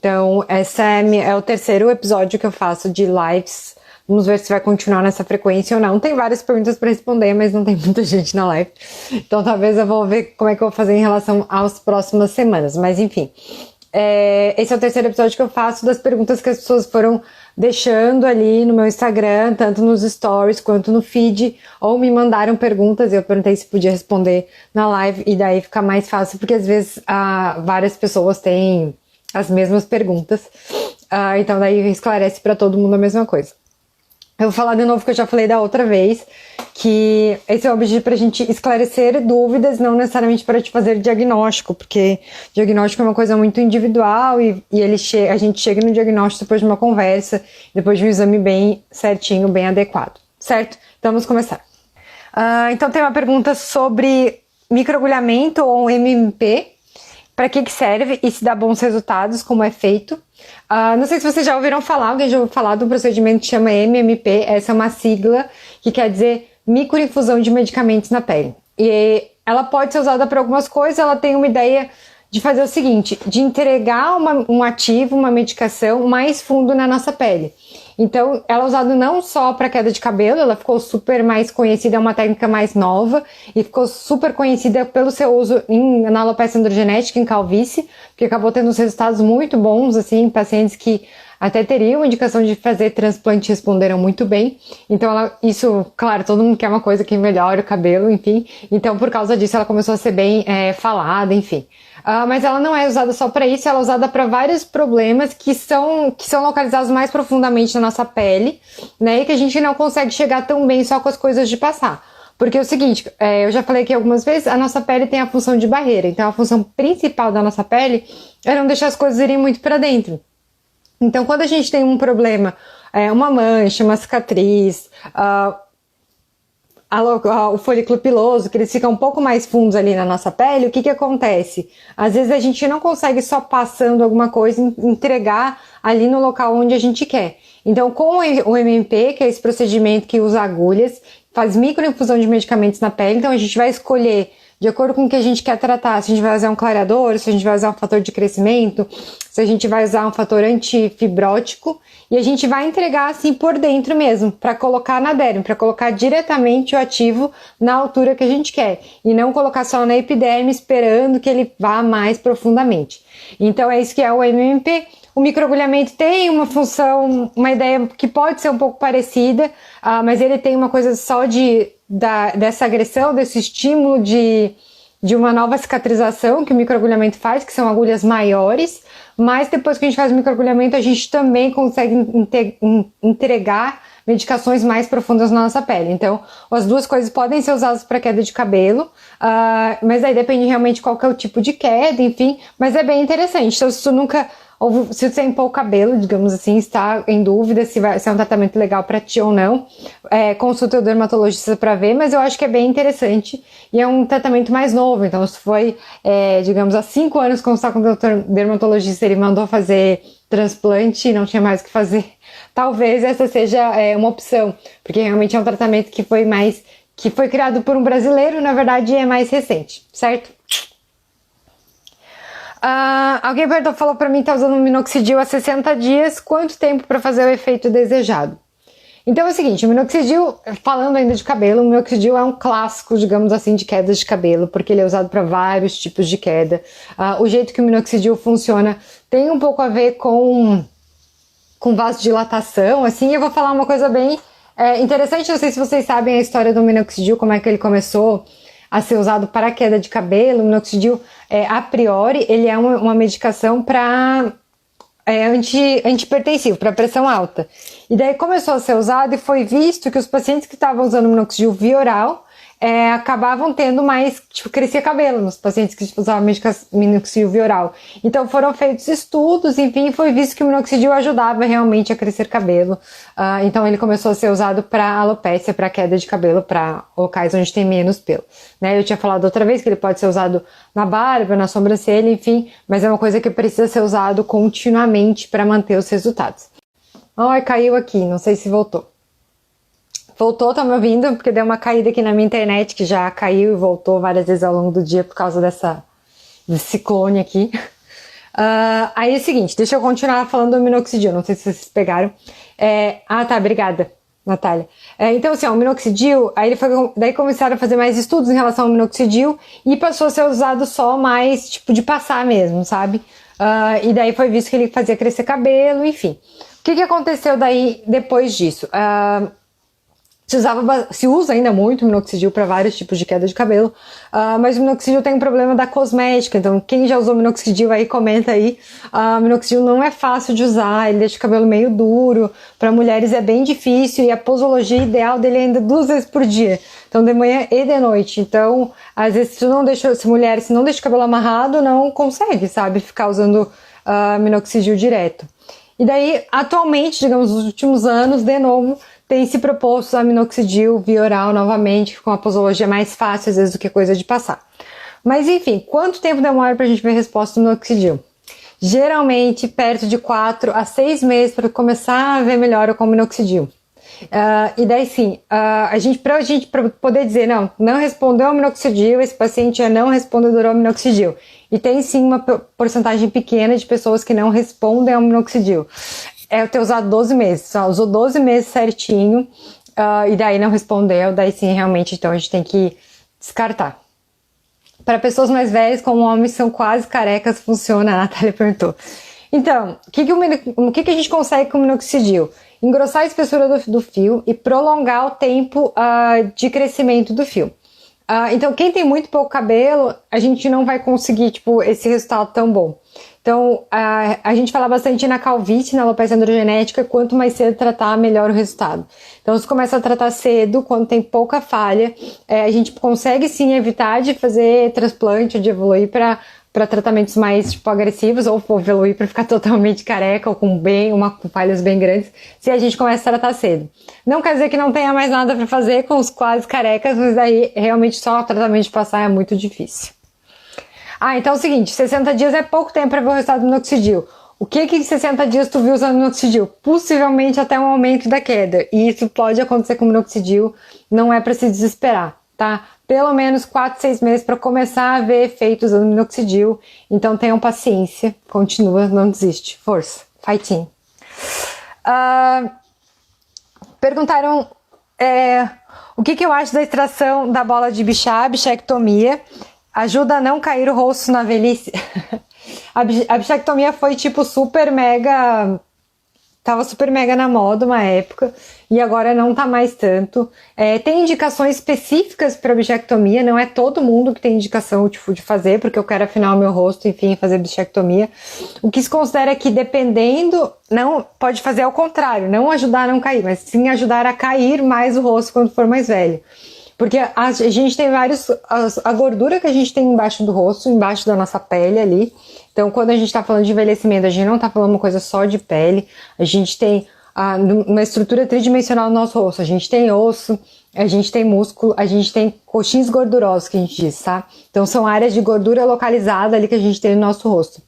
Então, essa é o terceiro episódio que eu faço de lives. Vamos ver se vai continuar nessa frequência ou não. Tem várias perguntas para responder, mas não tem muita gente na live. Então, talvez eu vou ver como é que eu vou fazer em relação às próximas semanas. Mas, enfim. Esse é o terceiro episódio que eu faço das perguntas que as pessoas foram deixando ali no meu Instagram, tanto nos stories quanto no feed, ou me mandaram perguntas e eu perguntei se podia responder na live, e daí fica mais fácil, porque às vezes várias pessoas têm as mesmas perguntas, então daí esclarece para todo mundo a mesma coisa. Eu vou falar de novo que eu já falei da outra vez, que esse é o objetivo pra gente esclarecer dúvidas, não necessariamente para te fazer diagnóstico, porque diagnóstico é uma coisa muito individual e a gente chega no diagnóstico depois de uma conversa, depois de um exame bem certinho, bem adequado, certo? Então vamos começar. Então tem uma pergunta sobre microagulhamento ou MMP, para que serve e se dá bons resultados, como é feito. Não sei se vocês já ouviram falar, alguém já ouviu falar de um procedimento que chama MMP, essa é uma sigla que quer dizer microinfusão de medicamentos na pele. E ela pode ser usada para algumas coisas, ela tem uma ideia de fazer o seguinte, de entregar um ativo, uma medicação mais fundo na nossa pele. Então, ela é usada não só para queda de cabelo, ela ficou super mais conhecida, é uma técnica mais nova, e ficou super conhecida pelo seu uso na alopecia androgenética, em calvície, porque acabou tendo uns resultados muito bons, assim, em pacientes que até teriam indicação de fazer transplante e responderam muito bem. Então, isso, claro, todo mundo quer uma coisa que melhore o cabelo, enfim. Então, por causa disso, ela começou a ser bem falada, enfim. Mas ela não é usada só para isso, ela é usada para vários problemas que são localizados mais profundamente na nossa pele, né? E que a gente não consegue chegar tão bem só com as coisas de passar. Porque é o seguinte, eu já falei aqui algumas vezes, a nossa pele tem a função de barreira. Então, a função principal da nossa pele é não deixar as coisas irem muito para dentro. Então, quando a gente tem um problema, uma mancha, uma cicatriz, o folículo piloso, que eles ficam um pouco mais fundos ali na nossa pele, o que acontece? Às vezes a gente não consegue só passando alguma coisa entregar ali no local onde a gente quer. Então, com o MMP, que é esse procedimento que usa agulhas, faz microinfusão de medicamentos na pele, então a gente vai escolher de acordo com o que a gente quer tratar, se a gente vai usar um clareador, se a gente vai usar um fator de crescimento, se a gente vai usar um fator antifibrótico, e a gente vai entregar assim por dentro mesmo, para colocar na derme, para colocar diretamente o ativo na altura que a gente quer, e não colocar só na epiderme esperando que ele vá mais profundamente. Então é isso que é o MMP. O microagulhamento tem uma função, uma ideia que pode ser um pouco parecida, mas ele tem uma coisa só dessa agressão, desse estímulo de uma nova cicatrização que o microagulhamento faz, que são agulhas maiores, mas depois que a gente faz o microagulhamento, a gente também consegue entregar medicações mais profundas na nossa pele. Então, as duas coisas podem ser usadas para queda de cabelo, mas aí depende realmente qual que é o tipo de queda, enfim, mas é bem interessante. Então, se você limpou o cabelo, digamos assim, está em dúvida se é um tratamento legal para ti ou não, consulta o dermatologista para ver, mas eu acho que é bem interessante e é um tratamento mais novo. Então, se foi, digamos, há 5 anos consultar com o dermatologista, ele mandou fazer transplante e não tinha mais o que fazer, talvez essa seja uma opção, porque realmente é um tratamento que foi criado por um brasileiro, na verdade é mais recente, certo? Alguém falou pra mim que tá usando um minoxidil há 60 dias, quanto tempo para fazer o efeito desejado? Então é o seguinte, o minoxidil, falando ainda de cabelo, o minoxidil é um clássico, digamos assim, de quedas de cabelo, porque ele é usado para vários tipos de queda. O jeito que o minoxidil funciona tem um pouco a ver com vasodilatação, assim. Eu vou falar uma coisa bem interessante, não sei se vocês sabem a história do minoxidil, como é que ele começou a ser usado para queda de cabelo. O minoxidil, a priori, ele é uma medicação para antihipertensivo, para pressão alta. E daí começou a ser usado e foi visto que os pacientes que estavam usando minoxidil via oral acabavam tendo mais, crescia cabelo nos pacientes que usavam minoxidil via oral. Então foram feitos estudos, enfim, foi visto que o minoxidil ajudava realmente a crescer cabelo. Então ele começou a ser usado para alopécia, para queda de cabelo, para locais onde tem menos pelo. Né? Eu tinha falado outra vez que ele pode ser usado na barba, na sobrancelha, enfim, mas é uma coisa que precisa ser usado continuamente para manter os resultados. Ai, caiu aqui, não sei se voltou. Voltou, tá me ouvindo? Porque deu uma caída aqui na minha internet, que já caiu e voltou várias vezes ao longo do dia por causa desse ciclone aqui. Aí é o seguinte, deixa eu continuar falando do minoxidil, não sei se vocês pegaram. Tá, obrigada, Natália. Então, assim, o minoxidil, daí começaram a fazer mais estudos em relação ao minoxidil e passou a ser usado só mais, tipo, de passar mesmo, sabe? E daí foi visto que ele fazia crescer cabelo, enfim. O que aconteceu daí depois disso? Se usa ainda muito minoxidil para vários tipos de queda de cabelo, mas o minoxidil tem um problema da cosmética, então quem já usou minoxidil aí, comenta aí. Minoxidil não é fácil de usar, ele deixa o cabelo meio duro, para mulheres é bem difícil e a posologia ideal dele é ainda 2 vezes por dia, então de manhã e de noite. Então, às vezes, se não deixa o cabelo amarrado, não consegue, sabe, ficar usando minoxidil direto. E daí, atualmente, digamos, nos últimos anos, de novo, tem se proposto usar minoxidil via oral novamente, com a posologia mais fácil, às vezes, do que coisa de passar. Mas, enfim, quanto tempo demora pra gente ver a resposta do minoxidil? Geralmente, perto de 4 a 6 meses para começar a ver melhora com o minoxidil. E daí, sim, pra gente poder dizer, não respondeu ao minoxidil, esse paciente é não respondedor ao minoxidil. E tem, sim, uma porcentagem pequena de pessoas que não respondem ao minoxidil. Eu ter usado 12 meses, só usou 12 meses certinho, e daí não respondeu, daí sim, realmente, então a gente tem que descartar. Para pessoas mais velhas, como homens são quase carecas, funciona, a Natália perguntou. Então, o que a gente consegue com o minoxidil? Engrossar a espessura do fio e prolongar o tempo de crescimento do fio. Então, quem tem muito pouco cabelo, a gente não vai conseguir, tipo, esse resultado tão bom. Então, a gente fala bastante na calvície, na alopecia androgenética, quanto mais cedo tratar, melhor o resultado. Então, se começa a tratar cedo, quando tem pouca falha, a gente consegue sim evitar de fazer transplante ou de evoluir para tratamentos mais tipo, agressivos, ou evoluir para ficar totalmente careca ou com falhas bem grandes, se a gente começa a tratar cedo. Não quer dizer que não tenha mais nada para fazer com os quase carecas, mas daí realmente só o tratamento de passar é muito difícil. Então é o seguinte, 60 dias é pouco tempo para ver o resultado do minoxidil. O que em 60 dias tu viu usando minoxidil? Possivelmente até um aumento da queda. E isso pode acontecer com minoxidil, não é para se desesperar, tá? Pelo menos 4, 6 meses para começar a ver efeitos usando minoxidil. Então tenham paciência, continua, não desiste. Força, fighting. Perguntaram o que eu acho da extração da bola de Bichat, bichectomia. Ajuda a não cair o rosto na velhice. A bichectomia foi tipo super mega... Tava super mega na moda uma época e agora não tá mais tanto. Tem indicações específicas para bichectomia, não é todo mundo que tem indicação tipo, de fazer, porque eu quero afinar o meu rosto, enfim, fazer bichectomia. O que se considera é que dependendo, não pode fazer ao contrário, não ajudar a não cair, mas sim ajudar a cair mais o rosto quando for mais velho. Porque a gente tem a gordura que a gente tem embaixo do rosto, embaixo da nossa pele ali. Então, quando a gente tá falando de envelhecimento, a gente não tá falando uma coisa só de pele. A gente tem uma estrutura tridimensional no nosso rosto. A gente tem osso, a gente tem músculo, a gente tem coxins gordurosos, que a gente diz, tá? Então, são áreas de gordura localizada ali que a gente tem no nosso rosto.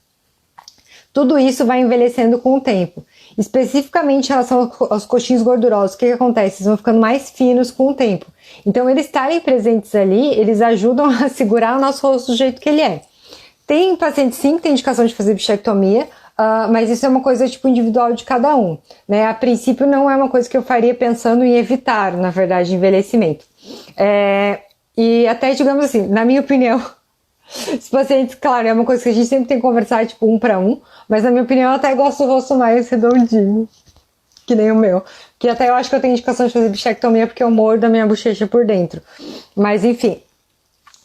Tudo isso vai envelhecendo com o tempo. Especificamente em relação aos coxins gordurosos, o que acontece? Eles vão ficando mais finos com o tempo. Então, eles estarem presentes ali, eles ajudam a segurar o nosso rosto do jeito que ele é. Tem pacientes sim que tem indicação de fazer bichectomia, mas isso é uma coisa tipo individual de cada um, né? A princípio não é uma coisa que eu faria pensando em evitar, na verdade, envelhecimento. E até, digamos assim, na minha opinião, os pacientes, claro, é uma coisa que a gente sempre tem que conversar, tipo, 1 para 1, mas na minha opinião eu até gosto do rosto mais redondinho, que nem o meu. Que até eu acho que eu tenho indicação de fazer bichectomia porque eu mordo a minha bochecha por dentro. Mas enfim,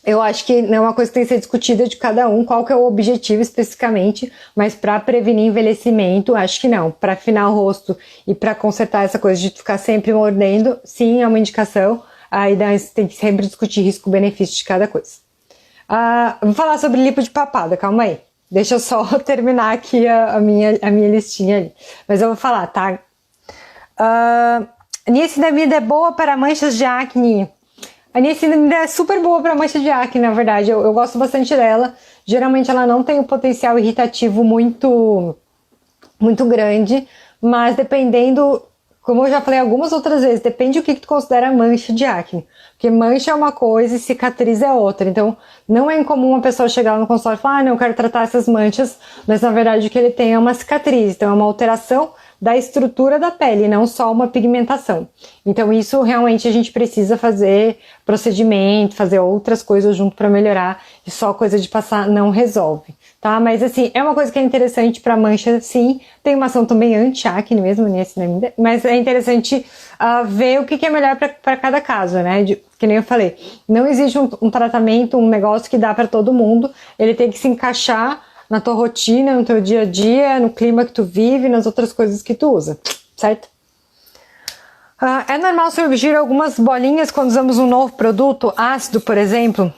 eu acho que não é uma coisa que tem que ser discutida de cada um, qual que é o objetivo especificamente, mas para prevenir envelhecimento, acho que não. Para afinar o rosto e para consertar essa coisa de ficar sempre mordendo, sim, é uma indicação. Aí tem que sempre discutir risco-benefício de cada coisa. Vou falar sobre lipo de papada, calma aí. Deixa eu só terminar aqui a minha listinha ali. Mas eu vou falar, tá? Niacinamida é boa para manchas de acne. A niacinamida é super boa para mancha de acne, na verdade. Eu gosto bastante dela. Geralmente ela não tem um potencial irritativo muito grande, mas dependendo como eu já falei algumas outras vezes, depende do que tu considera mancha de acne. Porque mancha é uma coisa e cicatriz é outra. Então, não é incomum uma pessoa chegar lá no consultório e falar, ah, não, eu quero tratar essas manchas, mas na verdade o que ele tem é uma cicatriz. Então, é uma alteração da estrutura da pele, não só uma pigmentação. Então, isso realmente a gente precisa fazer procedimento, fazer outras coisas junto para melhorar. E só coisa de passar não resolve, tá? Mas assim, é uma coisa que é interessante para mancha, sim. Tem uma ação também anti-acne mesmo, nesse, mas é interessante ver o que é melhor para cada caso, né? Que nem eu falei, não existe um tratamento, um negócio que dá para todo mundo. Ele tem que se encaixar na tua rotina, no teu dia a dia, no clima que tu vive, nas outras coisas que tu usa, certo? É normal surgir algumas bolinhas quando usamos um novo produto, ácido, por exemplo?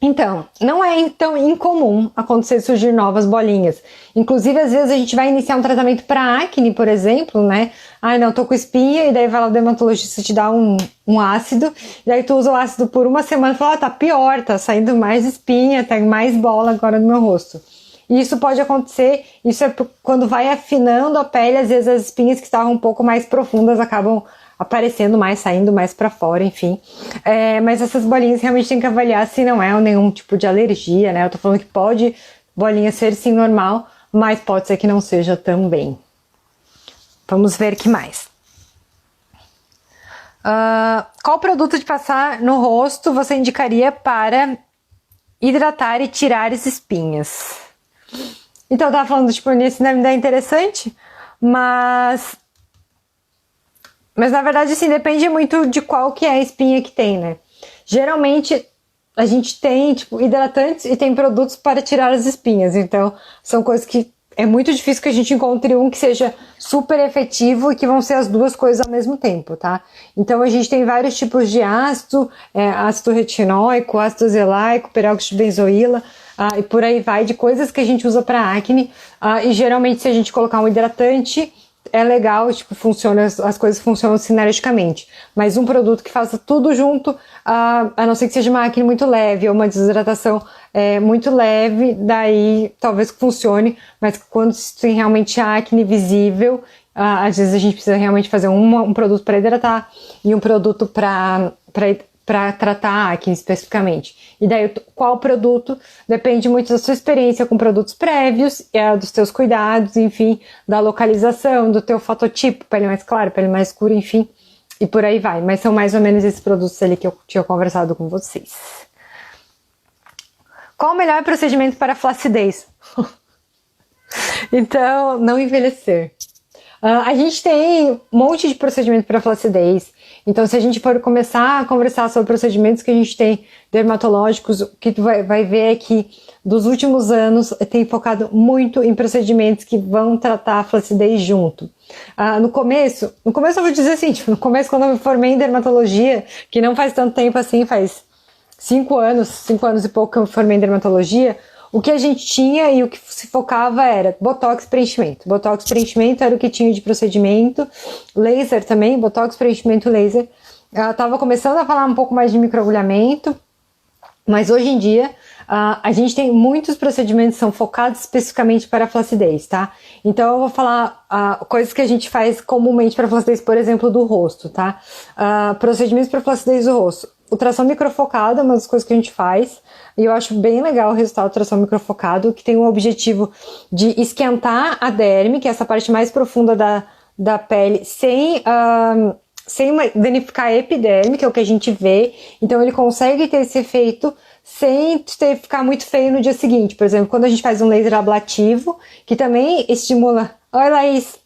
Então, não é tão incomum acontecer surgir novas bolinhas. Inclusive, às vezes a gente vai iniciar um tratamento para acne, por exemplo, né? Ah, não, tô com espinha, e daí vai lá o dermatologista te dá um ácido, e daí tu usa o ácido por uma semana e fala, tá pior, tá saindo mais espinha, tem mais bola agora no meu rosto. E isso pode acontecer, isso é quando vai afinando a pele, às vezes as espinhas que estavam um pouco mais profundas acabam aparecendo mais, saindo mais pra fora, enfim. Mas essas bolinhas realmente tem que avaliar se não é nenhum tipo de alergia, né? Eu tô falando que pode bolinha ser sim normal, mas pode ser que não seja também. Vamos ver o que mais. Qual produto de passar no rosto você indicaria para hidratar e tirar as espinhas? Então eu tava falando, tipo, nesse ainda é interessante, mas na verdade, assim, depende muito de qual que é a espinha que tem, né? Geralmente, a gente tem, tipo, hidratantes e tem produtos para tirar as espinhas. Então, são coisas que é muito difícil que a gente encontre um que seja super efetivo e que vão ser as duas coisas ao mesmo tempo, tá? Então, a gente tem vários tipos de ácido, ácido retinóico, ácido azelaico, peróxido de benzoíla, e por aí vai, de coisas que a gente usa para acne. E geralmente, se a gente colocar um hidratante, é legal, tipo, funciona, as coisas funcionam sinergicamente. Mas um produto que faça tudo junto, a não ser que seja uma acne muito leve ou uma desidratação muito leve, daí talvez funcione, mas quando tem realmente acne visível, às vezes a gente precisa realmente fazer um produto para hidratar e um produto para tratar a acne especificamente. E daí, qual produto? Depende muito da sua experiência com produtos prévios, dos teus cuidados, enfim, da localização, do teu fototipo, pele mais clara, pele mais escura, enfim, e por aí vai. Mas são mais ou menos esses produtos ali que eu tinha conversado com vocês. Qual o melhor procedimento para flacidez? Então, não envelhecer. A gente tem um monte de procedimento para flacidez. Então, se a gente for começar a conversar sobre procedimentos que a gente tem dermatológicos, o que tu vai ver é que dos últimos anos tem focado muito em procedimentos que vão tratar a flacidez junto. No começo eu vou dizer assim, tipo, no começo quando eu me formei em dermatologia, que não faz tanto tempo assim, faz 5 anos e pouco que eu me formei em dermatologia, o que a gente tinha e o que se focava era botox preenchimento. Botox preenchimento era o que tinha de procedimento. Laser também, botox preenchimento laser. Eu tava começando a falar um pouco mais de microagulhamento, mas hoje em dia a gente tem muitos procedimentos que são focados especificamente para a flacidez, tá? Então eu vou falar coisas que a gente faz comumente para flacidez, por exemplo, do rosto, tá? Procedimentos para flacidez do rosto. Ultrassom microfocado é uma das coisas que a gente faz, e eu acho bem legal o resultado do ultrassom microfocado, que tem o objetivo de esquentar a derme, que é essa parte mais profunda da pele, sem danificar a epiderme, que é o que a gente vê. Então ele consegue ter esse efeito sem ficar muito feio no dia seguinte. Por exemplo, quando a gente faz um laser ablativo, que também estimula... Oi, Laís!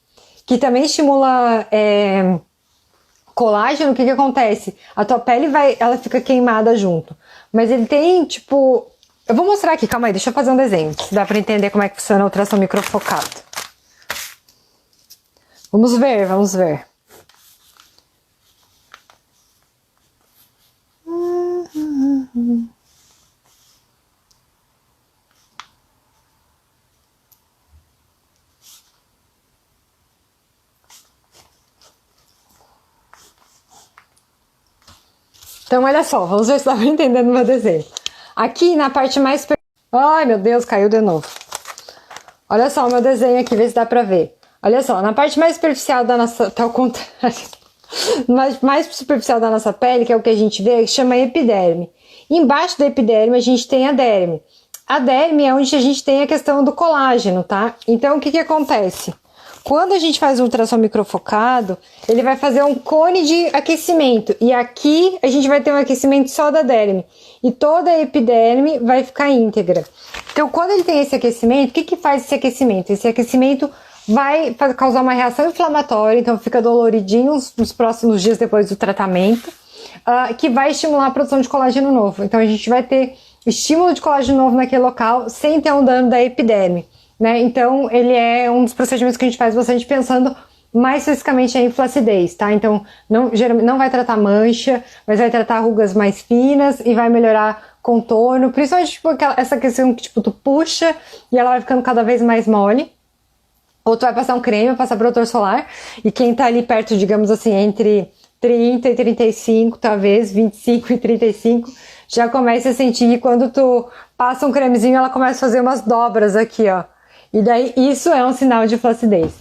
Que também estimula... colágeno, o que acontece? A tua pele ela fica queimada junto. Mas ele tem, tipo... Eu vou mostrar aqui, calma aí, deixa eu fazer um desenho, se dá pra entender como é que funciona o ultrassom microfocado. Vamos ver. Então, olha só, vamos ver se dá pra entender no meu desenho. Aqui na parte mais... Ai, meu Deus, caiu de novo. Olha só o meu desenho aqui, vê se dá pra ver. Olha só, na parte mais superficial da nossa... Tá ao contrário. Mais superficial da nossa pele, que é o que a gente vê, que chama epiderme. Embaixo da epiderme a gente tem a derme. A derme é onde a gente tem a questão do colágeno, tá? Então, o que acontece? Quando a gente faz um ultrassom microfocado, ele vai fazer um cone de aquecimento. E aqui a gente vai ter um aquecimento só da derme. E toda a epiderme vai ficar íntegra. Então, quando ele tem esse aquecimento, o que faz esse aquecimento? Esse aquecimento vai causar uma reação inflamatória, então fica doloridinho nos próximos dias depois do tratamento, que vai estimular a produção de colágeno novo. Então, a gente vai ter estímulo de colágeno novo naquele local sem ter um dano da epiderme. Né? Então, ele é um dos procedimentos que a gente faz bastante pensando mais especificamente em flacidez, tá? Então, geralmente não vai tratar mancha, mas vai tratar rugas mais finas e vai melhorar contorno, principalmente tipo, essa questão que tipo, tu puxa e ela vai ficando cada vez mais mole. Ou tu vai passar um creme, passar protetor solar, e quem tá ali perto, digamos assim, entre 30 e 35, talvez 25 e 35, já começa a sentir que quando tu passa um cremezinho, ela começa a fazer umas dobras aqui, ó. E daí, isso é um sinal de flacidez.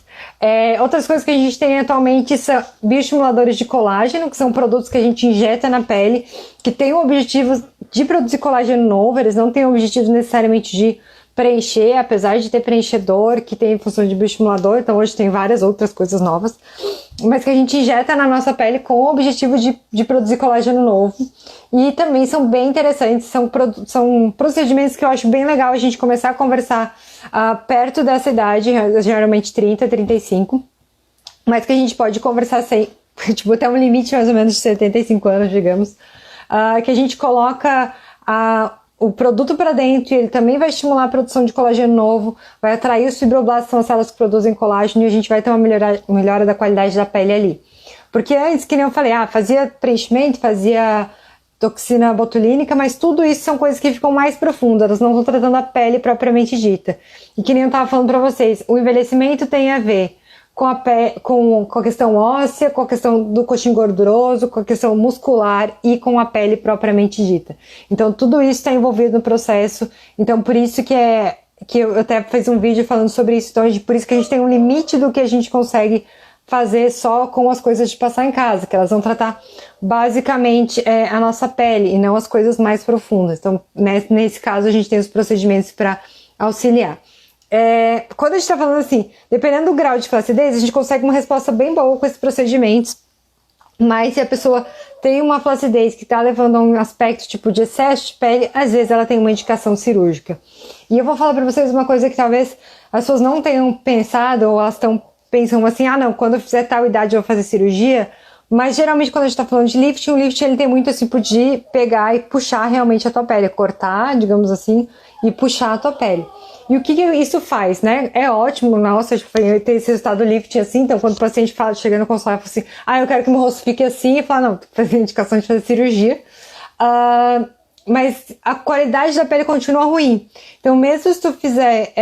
Outras coisas que a gente tem atualmente são bioestimuladores de colágeno, que são produtos que a gente injeta na pele, que têm o objetivo de produzir colágeno novo, eles não têm o objetivo necessariamente de preencher, apesar de ter preenchedor, que tem função de bioestimulador, então hoje tem várias outras coisas novas, mas que a gente injeta na nossa pele com o objetivo de produzir colágeno novo. E também são bem interessantes, são procedimentos que eu acho bem legal a gente começar a conversar perto dessa idade, geralmente 30, 35, mas que a gente pode conversar sem, tipo, até um limite mais ou menos de 75 anos, digamos, que a gente coloca o produto para dentro, e ele também vai estimular a produção de colágeno novo, vai atrair os fibroblastos, são as células que produzem colágeno, e a gente vai ter uma melhora da qualidade da pele ali. Porque antes, que nem eu falei, fazia preenchimento, fazia toxina botulínica, mas tudo isso são coisas que ficam mais profundas, elas não estão tratando a pele propriamente dita. E que nem eu estava falando para vocês, o envelhecimento tem a ver com a questão óssea, com a questão do coxim gorduroso, com a questão muscular e com a pele propriamente dita. Então, tudo isso está envolvido no processo. Então, por isso que eu até fiz um vídeo falando sobre isso. Então, por isso que a gente tem um limite do que a gente consegue fazer só com as coisas de passar em casa, que elas vão tratar basicamente a nossa pele e não as coisas mais profundas. Então, nesse caso, a gente tem os procedimentos para auxiliar. Quando a gente está falando assim, dependendo do grau de flacidez, a gente consegue uma resposta bem boa com esses procedimentos, mas se a pessoa tem uma flacidez que está levando a um aspecto tipo de excesso de pele, às vezes ela tem uma indicação cirúrgica. E eu vou falar para vocês uma coisa que talvez as pessoas não tenham pensado, ou elas pensam assim, não, quando eu fizer tal idade eu vou fazer cirurgia, mas geralmente quando a gente está falando de lifting, o lifting ele tem muito esse tipo de pegar e puxar realmente a tua pele, cortar, digamos assim, e puxar a tua pele. E o que isso faz, né? É ótimo, nossa, ter esse resultado lifting assim, então quando o paciente chega no consultório e fala assim, eu quero que meu rosto fique assim, e fala, não, tô fazendo indicação de fazer cirurgia, mas a qualidade da pele continua ruim. Então mesmo se tu fizer,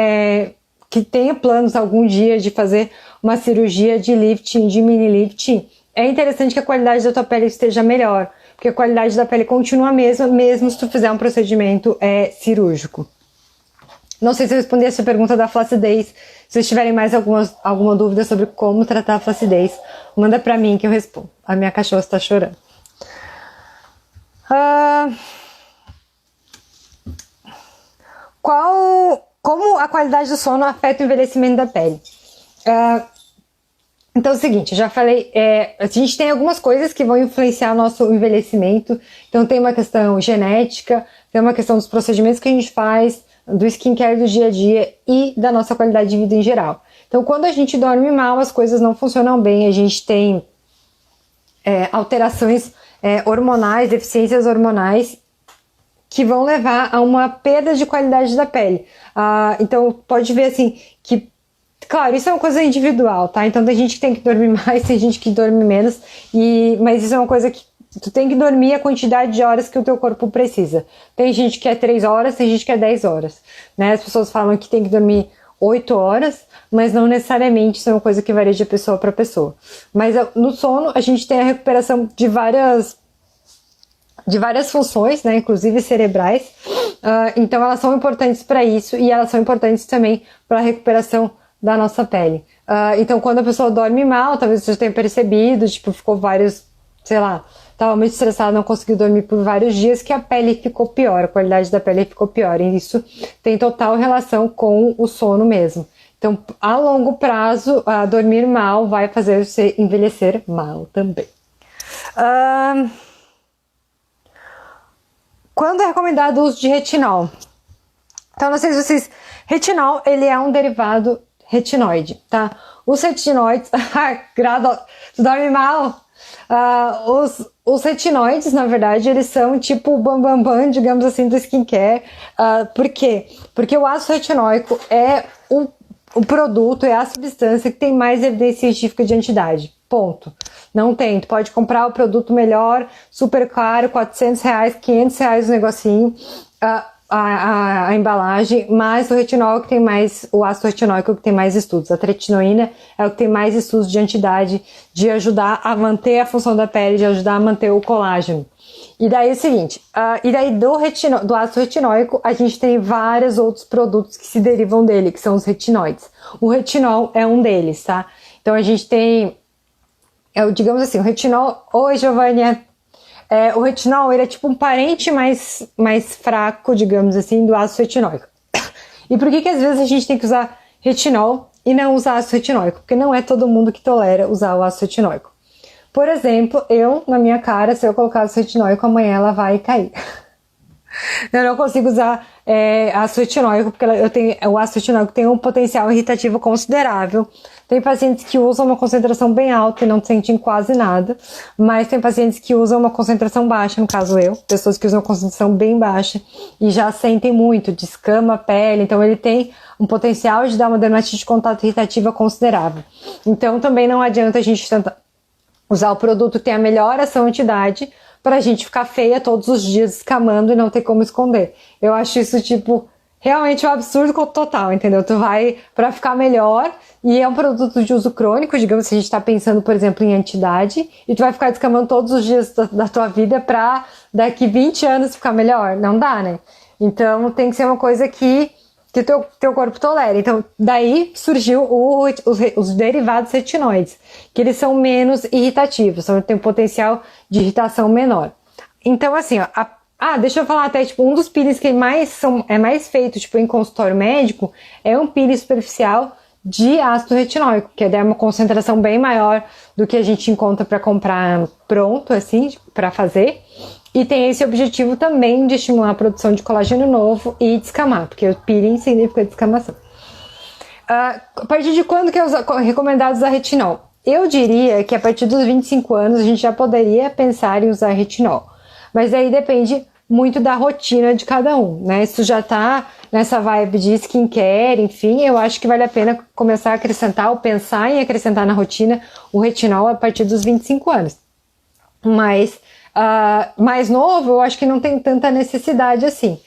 que tenha planos algum dia de fazer uma cirurgia de lifting, de mini lifting, é interessante que a qualidade da tua pele esteja melhor, porque a qualidade da pele continua a mesma, mesmo se tu fizer um procedimento cirúrgico. Não sei se eu respondi essa pergunta da flacidez. Se vocês tiverem mais alguma dúvida sobre como tratar a flacidez, manda pra mim que eu respondo. A minha cachorra está chorando. Como a qualidade do sono afeta o envelhecimento da pele? Então é o seguinte, eu já falei, a gente tem algumas coisas que vão influenciar o nosso envelhecimento. Então tem uma questão genética, tem uma questão dos procedimentos que a gente faz, do skincare do dia a dia e da nossa qualidade de vida em geral. Então, quando a gente dorme mal, as coisas não funcionam bem, a gente tem alterações hormonais, deficiências hormonais, que vão levar a uma perda de qualidade da pele. Então, pode ver assim, que, claro, isso é uma coisa individual, tá? Então, tem gente que tem que dormir mais, tem gente que dorme menos, mas isso é uma coisa que tu tem que dormir a quantidade de horas que o teu corpo precisa. Tem gente que é 3 horas, tem gente que é 10 horas. Né? As pessoas falam que tem que dormir 8 horas, mas não necessariamente isso é uma coisa que varia de pessoa para pessoa. Mas no sono a gente tem a recuperação de várias funções, né? Inclusive cerebrais. Então elas são importantes para isso e elas são importantes também para a recuperação da nossa pele. Então, quando a pessoa dorme mal, talvez você já tenha percebido, tipo, ficou vários, sei lá, tava muito estressado, não conseguiu dormir por vários dias, que a pele ficou pior, a qualidade da pele ficou pior. E isso tem total relação com o sono mesmo. Então, a longo prazo, dormir mal vai fazer você envelhecer mal também. Quando é recomendado o uso de retinol? Então, não sei se vocês... Retinol, ele é um derivado retinoide, tá? Os retinoides... Tu dorme mal? Os retinoides, na verdade, eles são tipo o bambambam, digamos assim, do skincare. Por quê? Porque o ácido retinóico é o produto, é a substância que tem mais evidência científica de antidade. Ponto. Não tem. Tu pode comprar o produto melhor, super caro, R$400, R$500 o negocinho, a embalagem, mas o retinol que tem mais, o ácido retinóico que tem mais estudos. A tretinoína é o que tem mais estudos de antidade, de ajudar a manter a função da pele, de ajudar a manter o colágeno. E daí é o seguinte, do ácido retinóico, a gente tem vários outros produtos que se derivam dele, que são os retinoides. O retinol é um deles, tá? Então a gente tem, digamos assim, o retinol... Oi, Giovânia! O retinol, ele é tipo um parente mais fraco, digamos assim, do ácido retinóico. E por que às vezes a gente tem que usar retinol e não usar ácido retinóico? Porque não é todo mundo que tolera usar o ácido retinóico. Por exemplo, na minha cara, se eu colocar ácido retinóico, amanhã ela vai cair. Eu não consigo usar ácido retinóico, porque o ácido retinóico tem um potencial irritativo considerável. Tem pacientes que usam uma concentração bem alta e não sentem quase nada, mas tem pacientes que usam uma concentração baixa, no caso eu, pessoas que usam uma concentração bem baixa e já sentem muito, descama a pele, então ele tem um potencial de dar uma dermatite de contato irritativa considerável. Então também não adianta a gente tentar usar o produto que tem a melhor ação anti-idade pra gente ficar feia todos os dias descamando e não ter como esconder. Eu acho isso, tipo, realmente um absurdo total, entendeu? Tu vai pra ficar melhor e é um produto de uso crônico, digamos, se a gente tá pensando, por exemplo, em anti-idade, e tu vai ficar descamando todos os dias da tua vida pra daqui 20 anos ficar melhor. Não dá, né? Então tem que ser uma coisa que teu corpo tolera. Então, daí surgiu os derivados retinoides, que eles são menos irritativos, tem um potencial de irritação menor. Então, assim, deixa eu falar até, tipo, um dos peelings que é mais feito, tipo, em consultório médico, é um peeling superficial de ácido retinóico, que é uma concentração bem maior do que a gente encontra para comprar pronto, assim, para fazer. E tem esse objetivo também de estimular a produção de colágeno novo e descamar, porque o peeling significa descamação. A partir de quando que é recomendado usar retinol? Eu diria que a partir dos 25 anos a gente já poderia pensar em usar retinol. Mas aí depende muito da rotina de cada um, né? Se tu já tá nessa vibe de skincare, enfim, eu acho que vale a pena começar a acrescentar ou pensar em acrescentar na rotina o retinol a partir dos 25 anos. Mas mais novo, eu acho que não tem tanta necessidade assim.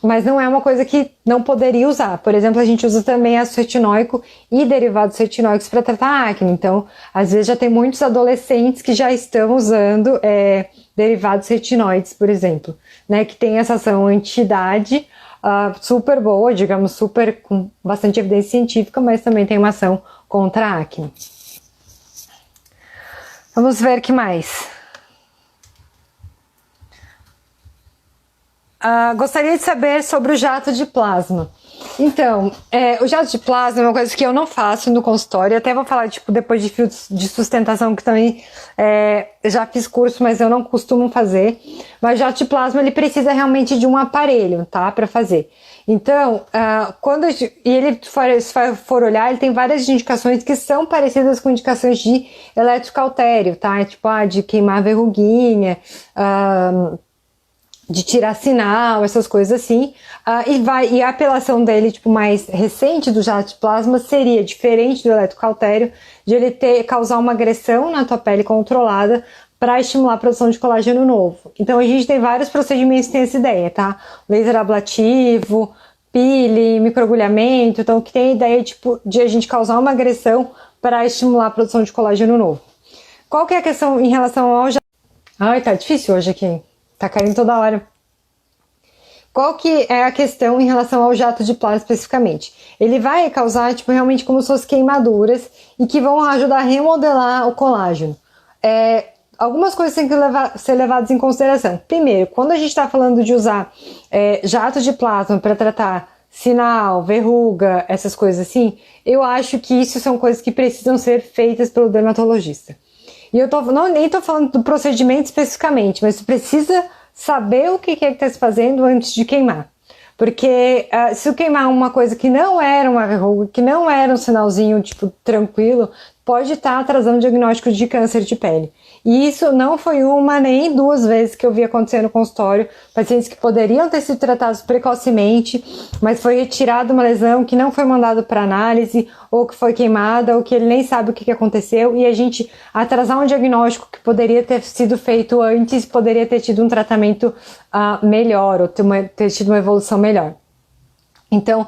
Mas não é uma coisa que não poderia usar. Por exemplo, a gente usa também ácido retinóico e derivados retinóicos para tratar acne. Então, às vezes já tem muitos adolescentes que já estão usando derivados retinoides, por exemplo, né, que tem essa ação anti-idade super boa, digamos, super com bastante evidência científica, mas também tem uma ação contra a acne. Vamos ver o que mais. Gostaria de saber sobre o jato de plasma. Então, o jato de plasma é uma coisa que eu não faço no consultório. Até vou falar, tipo, depois de fios de sustentação, que também já fiz curso, mas eu não costumo fazer. Mas o jato de plasma, ele precisa realmente de um aparelho, tá? Pra fazer. Então, se for olhar, ele tem várias indicações que são parecidas com indicações de eletrocautério, tá? Tipo, de queimar a verruguinha, de tirar sinal, essas coisas assim, e a apelação dele, tipo, mais recente do jato de plasma seria diferente do eletrocautério, de ele causar uma agressão na tua pele controlada para estimular a produção de colágeno novo. Então a gente tem vários procedimentos que tem essa ideia, tá? Laser ablativo, peeling, microagulhamento, então que tem a ideia, tipo, de a gente causar uma agressão para estimular a produção de colágeno novo. Qual que é a questão em relação ao jato? Ai, tá difícil hoje aqui. Tá caindo toda hora. qual que é a questão em relação ao jato de plasma especificamente? Ele vai causar, tipo, realmente como se fossem queimaduras e que vão ajudar a remodelar o colágeno. Algumas coisas têm que ser levadas em consideração. Primeiro, quando a gente está falando de usar jato de plasma para tratar sinal, verruga, essas coisas assim, eu acho que isso são coisas que precisam ser feitas pelo dermatologista. E eu nem tô falando do procedimento especificamente, mas tu precisa saber o que é que está se fazendo antes de queimar. Porque se eu queimar uma coisa que não era uma verruga, que não era um sinalzinho, tipo, tranquilo, pode estar atrasando o diagnóstico de câncer de pele. E isso não foi uma nem duas vezes que eu vi acontecer no consultório. Pacientes que poderiam ter sido tratados precocemente, mas foi retirada uma lesão que não foi mandada para análise, ou que foi queimada, ou que ele nem sabe o que aconteceu, e a gente atrasar um diagnóstico que poderia ter sido feito antes, poderia ter tido um tratamento melhor, ou ter tido uma evolução melhor. Então,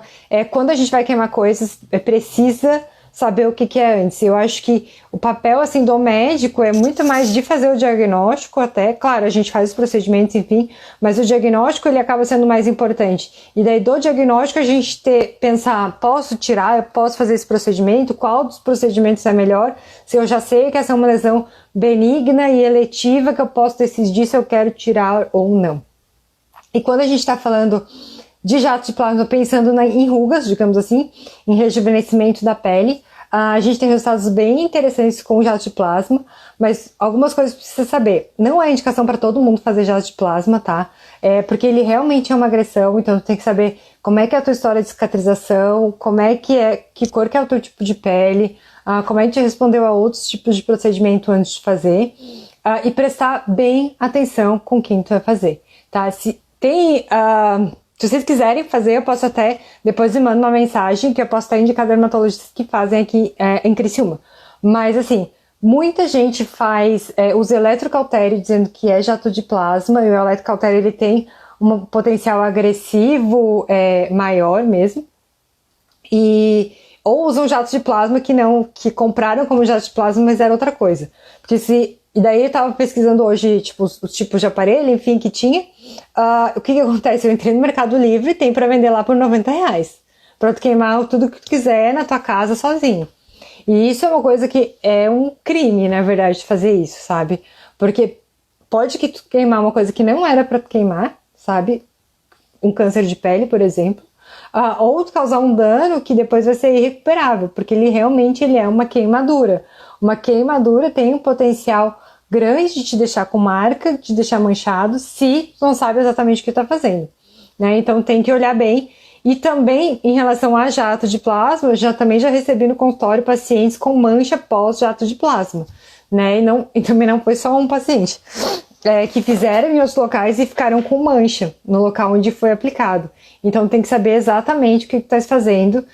quando a gente vai queimar coisas, precisa saber o que é antes. Eu acho que o papel, assim, do médico é muito mais de fazer o diagnóstico até, claro, a gente faz os procedimentos, enfim, mas o diagnóstico, ele acaba sendo mais importante. E daí, do diagnóstico, a gente pensar, posso tirar, eu posso fazer esse procedimento, qual dos procedimentos é melhor, se eu já sei que essa é uma lesão benigna e eletiva, que eu posso decidir se eu quero tirar ou não. E quando a gente está falando de jato de plasma, pensando em rugas, digamos assim, em rejuvenescimento da pele, a gente tem resultados bem interessantes com o jato de plasma, mas algumas coisas precisa saber. Não é indicação para todo mundo fazer jato de plasma, tá? Porque ele realmente é uma agressão, então tu tem que saber como é que é a tua história de cicatrização, que cor que é o teu tipo de pele, como é que tu respondeu a outros tipos de procedimento antes de fazer, e prestar bem atenção com quem tu vai fazer, tá? Se vocês quiserem fazer, eu posso até, depois me manda uma mensagem que eu posso até indicar dermatologistas que fazem aqui em Criciúma. Mas assim, muita gente usa eletrocautério dizendo que é jato de plasma, e o eletrocautério ele tem um potencial agressivo maior mesmo. Ou usam jato de plasma que compraram como jato de plasma, mas era outra coisa. E daí eu tava pesquisando hoje, tipo, os tipos de aparelho, enfim, que tinha. O que acontece? Eu entrei no Mercado Livre e tem pra vender lá por R$90. Pra tu queimar tudo que tu quiser na tua casa sozinho. E isso é uma coisa que é um crime, na verdade, de fazer isso, sabe? Porque pode que tu queimar uma coisa que não era pra tu queimar, sabe? Um câncer de pele, por exemplo. Ou causar um dano que depois vai ser irrecuperável, porque ele é uma queimadura. Uma queimadura tem um potencial grande de te deixar com marca, de te deixar manchado, se não sabe exatamente o que está fazendo, né? Então tem que olhar bem. E também, em relação a jato de plasma, eu também já recebi no consultório pacientes com mancha pós-jato de plasma, né? E também não foi só um paciente. Que fizeram em outros locais e ficaram com mancha no local onde foi aplicado. Então tem que saber exatamente o que está fazendo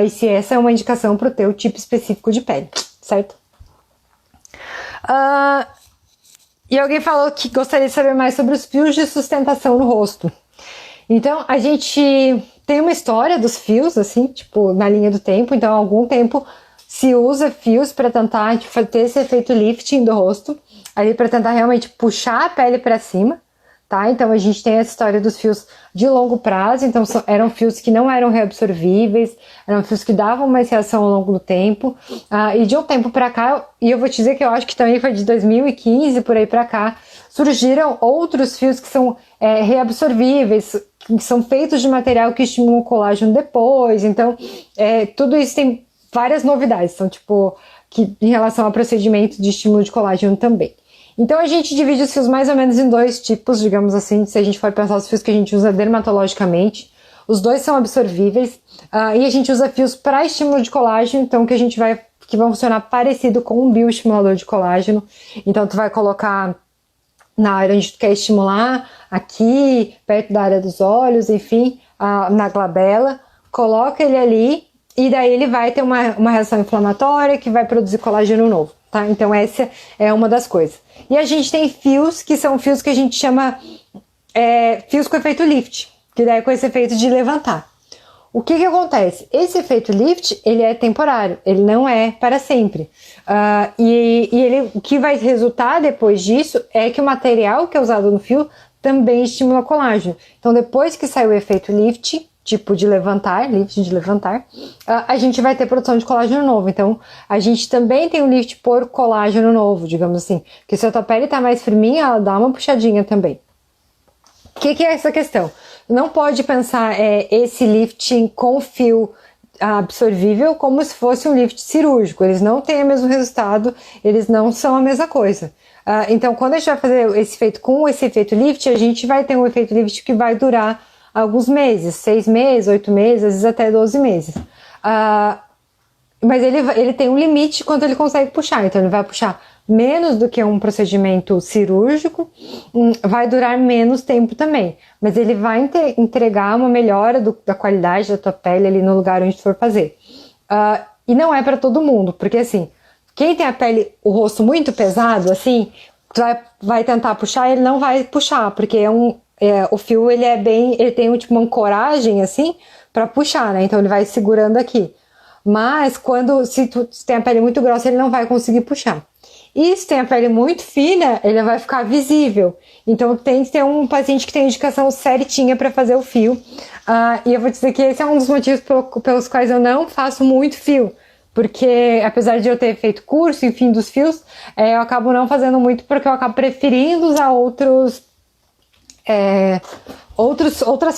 e se essa é uma indicação para o teu tipo específico de pele, certo? E alguém falou que gostaria de saber mais sobre os fios de sustentação no rosto. Então a gente tem uma história dos fios, assim, tipo, na linha do tempo. Então há algum tempo se usa fios para tentar ter esse efeito lifting do rosto, ali para tentar realmente puxar a pele para cima, tá? Então a gente tem essa história dos fios de longo prazo, então eram fios que não eram reabsorvíveis, eram fios que davam mais reação ao longo do tempo, e de um tempo para cá, e eu vou te dizer que eu acho que também foi de 2015 por aí para cá, surgiram outros fios que são reabsorvíveis, que são feitos de material que estimula o colágeno depois, então tudo isso tem várias novidades, então, tipo, que em relação ao procedimento de estímulo de colágeno também. Então a gente divide os fios mais ou menos em dois tipos, digamos assim, se a gente for pensar os fios que a gente usa dermatologicamente. Os dois são absorvíveis, e a gente usa fios para estímulo de colágeno, então que vão funcionar parecido com um bioestimulador de colágeno. Então tu vai colocar na área onde tu quer estimular, aqui, perto da área dos olhos, enfim, na glabela, coloca ele ali, e daí ele vai ter uma reação inflamatória que vai produzir colágeno novo, tá? Então essa é uma das coisas. E a gente tem fios que são fios que a gente chama fios com efeito lift, que daí é com esse efeito de levantar. O que acontece? Esse efeito lift, ele é temporário, ele não é para sempre. O que vai resultar depois disso é que o material que é usado no fio também estimula colágeno. Então, depois que sai o efeito lift, tipo de levantar, lift de levantar, a gente vai ter produção de colágeno novo. Então, a gente também tem um lift por colágeno novo, digamos assim. Porque se a tua pele tá mais firminha, ela dá uma puxadinha também. O que é essa questão? Não pode pensar esse lifting com fio absorvível como se fosse um lift cirúrgico. Eles não têm o mesmo resultado, eles não são a mesma coisa. Então, quando a gente vai fazer esse efeito com esse efeito lift, a gente vai ter um efeito lift que vai durar alguns meses, 6 meses, 8 meses, às vezes até 12 meses. Mas ele tem um limite quanto ele consegue puxar. Então, ele vai puxar menos do que um procedimento cirúrgico, vai durar menos tempo também. Mas ele vai entregar uma melhora da qualidade da tua pele ali no lugar onde tu for fazer. E não é para todo mundo, porque assim, quem tem a pele, o rosto muito pesado, assim, tu vai tentar puxar, ele não vai puxar, porque o fio ele tem tipo uma ancoragem assim para puxar, né? Então ele vai segurando aqui. Mas se tu tem a pele muito grossa, ele não vai conseguir puxar. E se tem a pele muito fina, ele vai ficar visível. Então tem que ter um paciente que tem indicação certinha para fazer o fio. E eu vou dizer que esse é um dos motivos pelos quais eu não faço muito fio. Porque apesar de eu ter feito curso, enfim, dos fios, eu acabo não fazendo muito porque eu acabo preferindo usar outras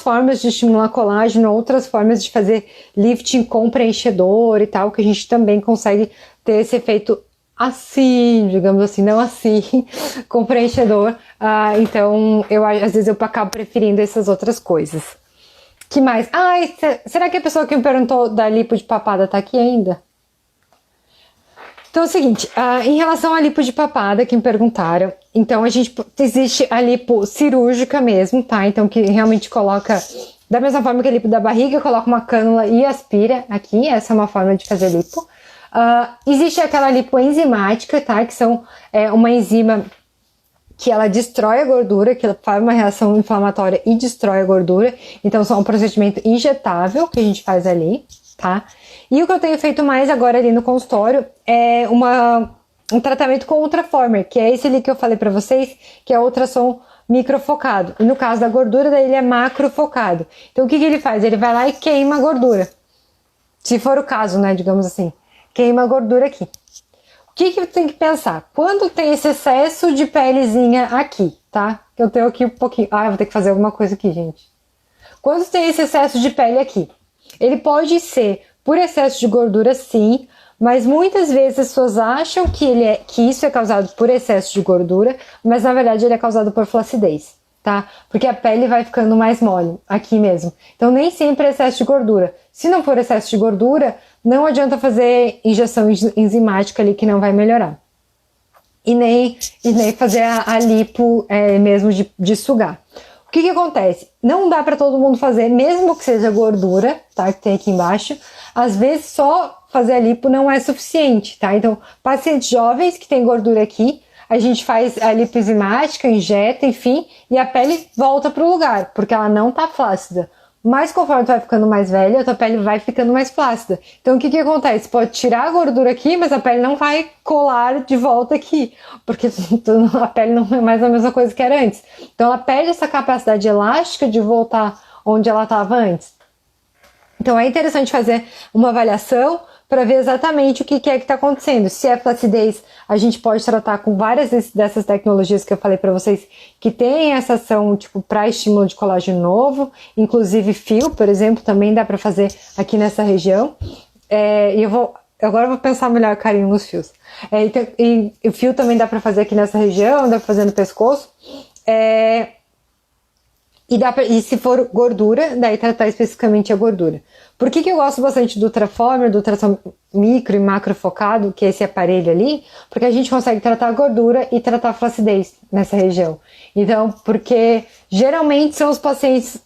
formas de estimular colágeno, outras formas de fazer lifting com preenchedor e tal, que a gente também consegue ter esse efeito assim, digamos assim, não assim, com preenchedor. Então, às vezes eu acabo preferindo essas outras coisas. Que mais? Será que a pessoa que me perguntou da lipo de papada tá aqui ainda? Então é o seguinte, em relação à lipo de papada, que me perguntaram, então existe a lipo cirúrgica mesmo, tá? Então que realmente coloca, da mesma forma que a lipo da barriga, coloca uma cânula e aspira aqui, essa é uma forma de fazer lipo. Existe aquela lipo enzimática, tá? Que são uma enzima que ela destrói a gordura, que ela faz uma reação inflamatória e destrói a gordura. Então, são um procedimento injetável que a gente faz ali, tá? E o que eu tenho feito mais agora ali no consultório é um tratamento com ultraformer, que é esse ali que eu falei pra vocês, que é ultrassom microfocado. E no caso da gordura, daí ele é macrofocado. Então, o que ele faz? Ele vai lá e queima a gordura. Se for o caso, né, digamos assim. Queima a gordura aqui. O que eu tenho que pensar? Quando tem esse excesso de pelezinha aqui, tá? Eu tenho aqui um pouquinho... eu vou ter que fazer alguma coisa aqui, gente. Quando tem esse excesso de pele aqui, ele pode ser por excesso de gordura, sim, mas muitas vezes as pessoas acham que isso é causado por excesso de gordura, mas na verdade ele é causado por flacidez, tá? Porque a pele vai ficando mais mole, aqui mesmo. Então nem sempre é excesso de gordura. Se não for excesso de gordura, não adianta fazer injeção enzimática ali que não vai melhorar. E nem fazer a lipo mesmo de sugar. O que acontece? Não dá para todo mundo fazer, mesmo que seja gordura, tá? Que tem aqui embaixo. Às vezes só fazer a lipo não é suficiente, tá? Então, pacientes jovens que tem gordura aqui, a gente faz a lipo enzimática, injeta, enfim, e a pele volta pro lugar, porque ela não tá flácida. Mas conforme tu vai ficando mais velha, a tua pele vai ficando mais flácida. Então o que acontece? Pode tirar a gordura aqui, mas a pele não vai colar de volta aqui, porque a pele não é mais a mesma coisa que era antes. Então ela perde essa capacidade elástica de voltar onde ela estava antes. Então é interessante fazer uma avaliação para ver exatamente o que é que está acontecendo. Se é flacidez, a gente pode tratar com várias dessas tecnologias que eu falei para vocês, que tem essa ação tipo para estímulo de colágeno novo, inclusive fio, por exemplo, também dá para fazer aqui nessa região. E agora eu vou pensar melhor carinho nos fios. E o fio também dá para fazer aqui nessa região, dá para fazer no pescoço. E se for gordura, daí tratar especificamente a gordura. Por que eu gosto bastante do Ultraformer, do ultrassom micro e macro focado, que é esse aparelho ali? Porque a gente consegue tratar a gordura e tratar a flacidez nessa região. Então, porque geralmente são os pacientes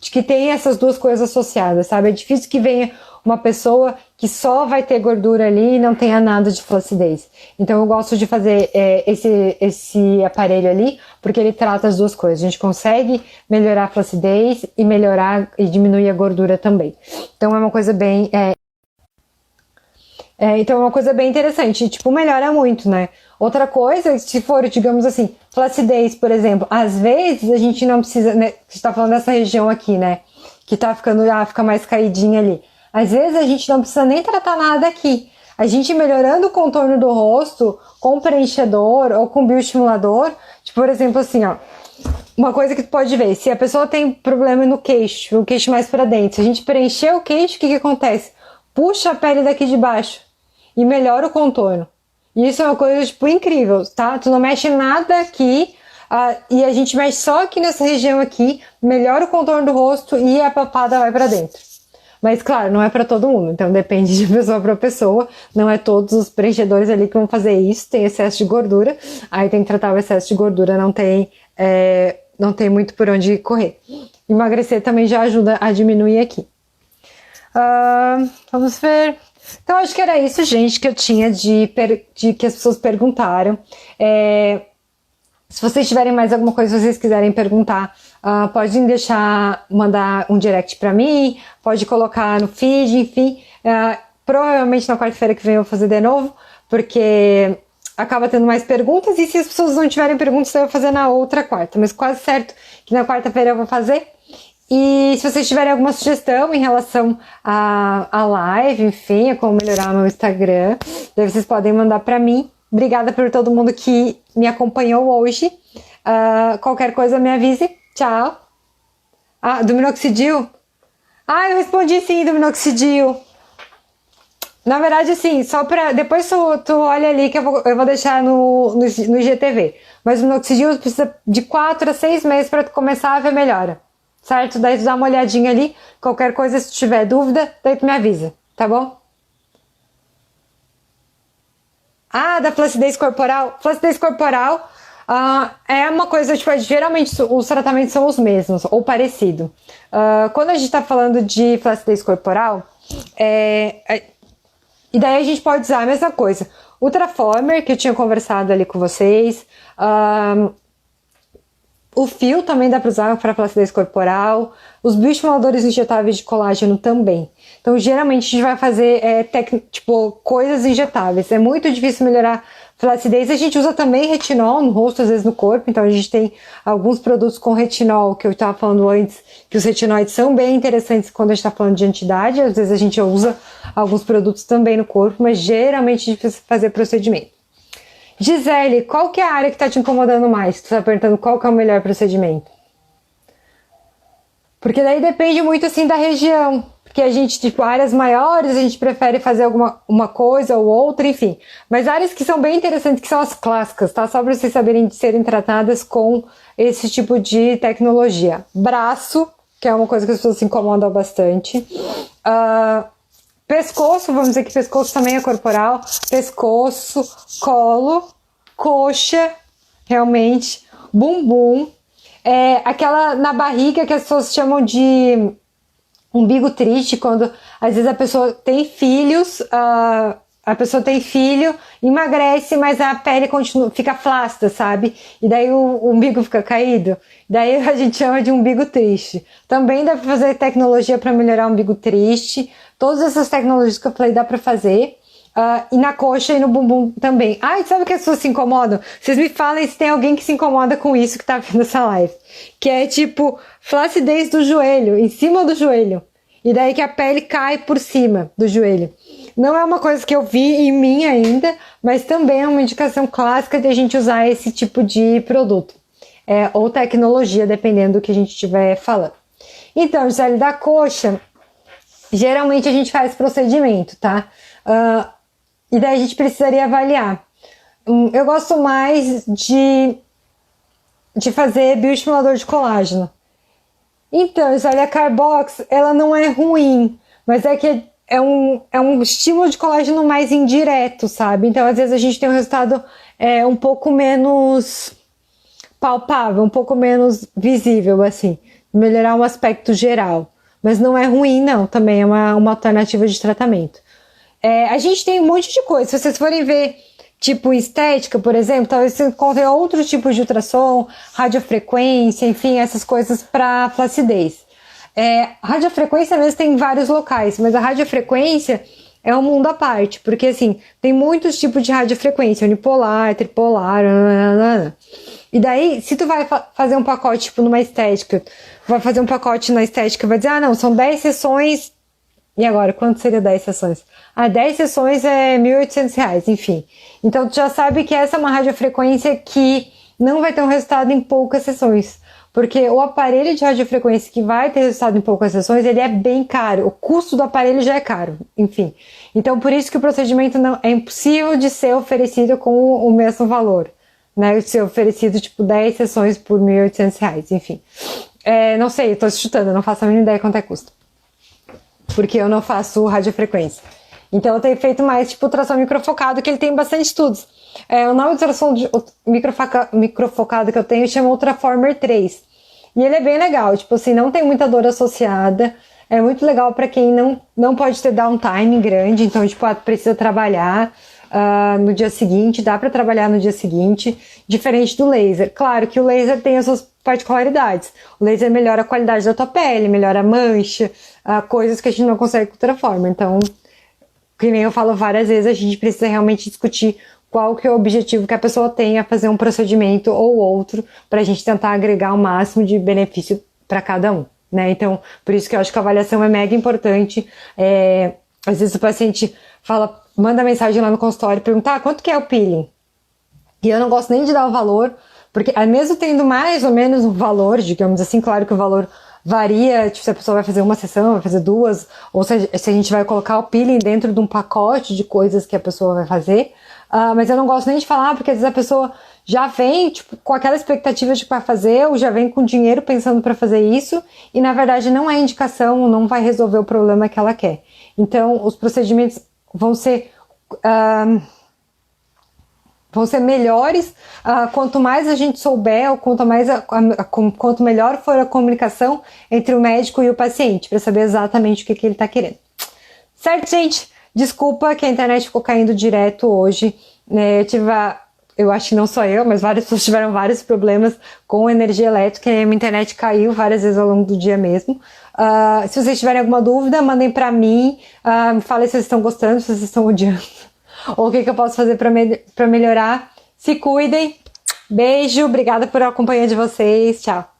que têm essas duas coisas associadas, sabe? É difícil que venha uma pessoa que só vai ter gordura ali e não tenha nada de flacidez. Então eu gosto de fazer esse aparelho ali, porque ele trata as duas coisas. A gente consegue melhorar a flacidez e diminuir a gordura também. Então é uma coisa bem Então é uma coisa bem interessante, tipo, melhora muito, né? Outra coisa, se for, digamos assim, flacidez, por exemplo, às vezes a gente não precisa, né? Você tá falando dessa região aqui, né? Que tá ficando, fica mais caidinha ali. Às vezes a gente não precisa nem tratar nada aqui. A gente melhorando o contorno do rosto com preenchedor ou com bioestimulador, tipo, por exemplo, assim, ó. Uma coisa que tu pode ver, se a pessoa tem problema no queixo, o queixo mais pra dentro, se a gente preencher o queixo, o que acontece? Puxa a pele daqui de baixo e melhora o contorno. E isso é uma coisa, tipo, incrível, tá? Tu não mexe nada aqui, e a gente mexe só aqui nessa região aqui, melhora o contorno do rosto e a papada vai pra dentro. Mas, claro, não é pra todo mundo, então depende de pessoa pra pessoa, não é todos os preenchedores ali que vão fazer isso, tem excesso de gordura, aí tem que tratar o excesso de gordura, não tem muito por onde correr. Emagrecer também já ajuda a diminuir aqui. Vamos ver. Então, acho que era isso, gente, que eu tinha de que as pessoas perguntaram. Se vocês tiverem mais alguma coisa, se vocês quiserem perguntar, podem mandar um direct pra mim, pode colocar no feed, enfim. Provavelmente na quarta-feira que vem eu vou fazer de novo, porque acaba tendo mais perguntas, e se as pessoas não tiverem perguntas, eu vou fazer na outra quarta, mas quase certo que na quarta-feira eu vou fazer. E se vocês tiverem alguma sugestão em relação à live, enfim, a como melhorar meu Instagram, daí vocês podem mandar pra mim. Obrigada por todo mundo que me acompanhou hoje. Qualquer coisa me avise. Tchau. Do minoxidil? Eu respondi sim, do minoxidil. Na verdade, sim, só pra... Depois tu olha ali que eu vou deixar no IGTV. Mas o minoxidil precisa de 4 a 6 meses pra tu começar a ver melhora. Certo? Daí tu dá uma olhadinha ali. Qualquer coisa, se tu tiver dúvida, daí tu me avisa. Tá bom? Da flacidez corporal. Flacidez corporal é uma coisa, tipo, geralmente os tratamentos são os mesmos, ou parecido. Quando a gente tá falando de flacidez corporal, e daí a gente pode usar a mesma coisa. Ultraformer, que eu tinha conversado ali com vocês. O fio também dá para usar para flacidez corporal. Os bioestimuladores injetáveis de colágeno também. Então, geralmente, a gente vai fazer coisas injetáveis. É muito difícil melhorar flacidez. A gente usa também retinol no rosto, às vezes no corpo. Então, a gente tem alguns produtos com retinol, que eu estava falando antes, que os retinóides são bem interessantes quando a gente está falando de antidade. Às vezes a gente usa alguns produtos também no corpo, mas geralmente é difícil fazer procedimento. Gisele, qual que é a área que está te incomodando mais? Tu está perguntando qual que é o melhor procedimento? Porque daí depende muito, assim, da região. Porque a gente, áreas maiores, a gente prefere fazer uma coisa ou outra, enfim. Mas áreas que são bem interessantes, que são as clássicas, tá? Só para vocês saberem de serem tratadas com esse tipo de tecnologia. Braço, que é uma coisa que as pessoas se incomodam bastante. Pescoço, vamos dizer que pescoço também é corporal. Pescoço, colo, coxa, realmente, bumbum. Aquela na barriga que as pessoas chamam de umbigo triste, quando às vezes a pessoa tem filhos, a pessoa tem filho, emagrece, mas a pele fica flácida, sabe? E daí o umbigo fica caído. Daí a gente chama de umbigo triste. Também dá pra fazer tecnologia para melhorar o umbigo triste. Todas essas tecnologias que eu falei dá pra fazer. E na coxa e no bumbum também. E sabe que as pessoas se incomodam? Vocês me falem se tem alguém que se incomoda com isso que tá vendo essa live. Que é tipo flacidez do joelho, em cima do joelho. E daí que a pele cai por cima do joelho. Não é uma coisa que eu vi em mim ainda, mas também é uma indicação clássica de a gente usar esse tipo de produto. Ou tecnologia, dependendo do que a gente estiver falando. Então, Gisele, da coxa, geralmente a gente faz procedimento, tá? E daí a gente precisaria avaliar. Eu gosto mais de fazer bioestimulador de colágeno. Então, Gisele, a Carbox, ela não é ruim, mas é que é um estímulo de colágeno mais indireto, sabe? Então, às vezes a gente tem um resultado um pouco menos palpável, um pouco menos visível, assim. Melhorar um aspecto geral. Mas não é ruim, não. Também é uma alternativa de tratamento. A gente tem um monte de coisa. Se vocês forem ver, tipo estética, por exemplo, talvez você encontre outro tipo de ultrassom, radiofrequência, enfim, essas coisas para flacidez. Radiofrequência mesmo tem vários locais, mas a radiofrequência é um mundo à parte, porque assim, tem muitos tipos de radiofrequência, unipolar, tripolar, nananana. E daí, se tu vai fazer um pacote, tipo, numa estética, vai fazer um pacote na estética, vai dizer, ah, não, são 10 sessões, e agora, quanto seria 10 sessões? Ah, 10 sessões é R$ 1.800, enfim. Então, tu já sabe que essa é uma radiofrequência que não vai ter um resultado em poucas sessões. Porque o aparelho de radiofrequência que vai ter resultado em poucas sessões, ele é bem caro. O custo do aparelho já é caro, enfim. Então, por isso que o procedimento não é impossível de ser oferecido com o mesmo valor. Né? De ser oferecido, tipo, 10 sessões por R$ 1.800, enfim. Não sei, tô chutando, eu não faço a mínima ideia quanto é custo. Porque eu não faço radiofrequência. Então eu tenho feito mais tipo ultrassom microfocado, que ele tem bastante estudos. O nome do ultrassom microfocado que eu tenho chama Ultraformer 3. E ele é bem legal, tipo assim, não tem muita dor associada. É muito legal para quem não pode ter downtime grande, então tipo, precisa trabalhar no dia seguinte, dá para trabalhar no dia seguinte, diferente do laser. Claro que o laser tem as suas particularidades. O laser melhora a qualidade da tua pele, melhora a mancha, coisas que a gente não consegue com o Ultraformer. Então, que nem eu falo várias vezes, a gente precisa realmente discutir qual que é o objetivo que a pessoa tem a fazer um procedimento ou outro, para a gente tentar agregar o máximo de benefício para cada um, né? Então, por isso que eu acho que a avaliação é mega importante. Às vezes o paciente manda mensagem lá no consultório e pergunta, quanto que é o peeling? E eu não gosto nem de dar o valor, porque mesmo tendo mais ou menos um valor, digamos assim, claro que o valor varia, tipo, se a pessoa vai fazer uma sessão, vai fazer duas, ou se a gente vai colocar o peeling dentro de um pacote de coisas que a pessoa vai fazer, mas eu não gosto nem de falar, porque às vezes a pessoa já vem, tipo, com aquela expectativa de que vai fazer, ou já vem com dinheiro pensando para fazer isso, e na verdade não é indicação, não vai resolver o problema que ela quer. Então, os procedimentos vão ser melhores quanto mais a gente souber, ou quanto melhor for a comunicação entre o médico e o paciente, para saber exatamente o que ele está querendo. Certo, gente? Desculpa que a internet ficou caindo direto hoje. Eu acho que não só eu, mas várias pessoas tiveram vários problemas com energia elétrica e a minha internet caiu várias vezes ao longo do dia mesmo. Se vocês tiverem alguma dúvida, mandem para mim. Me falem se vocês estão gostando, se vocês estão odiando. Ou o que eu posso fazer para melhorar. Se cuidem. Beijo, obrigada por acompanhar de vocês. Tchau.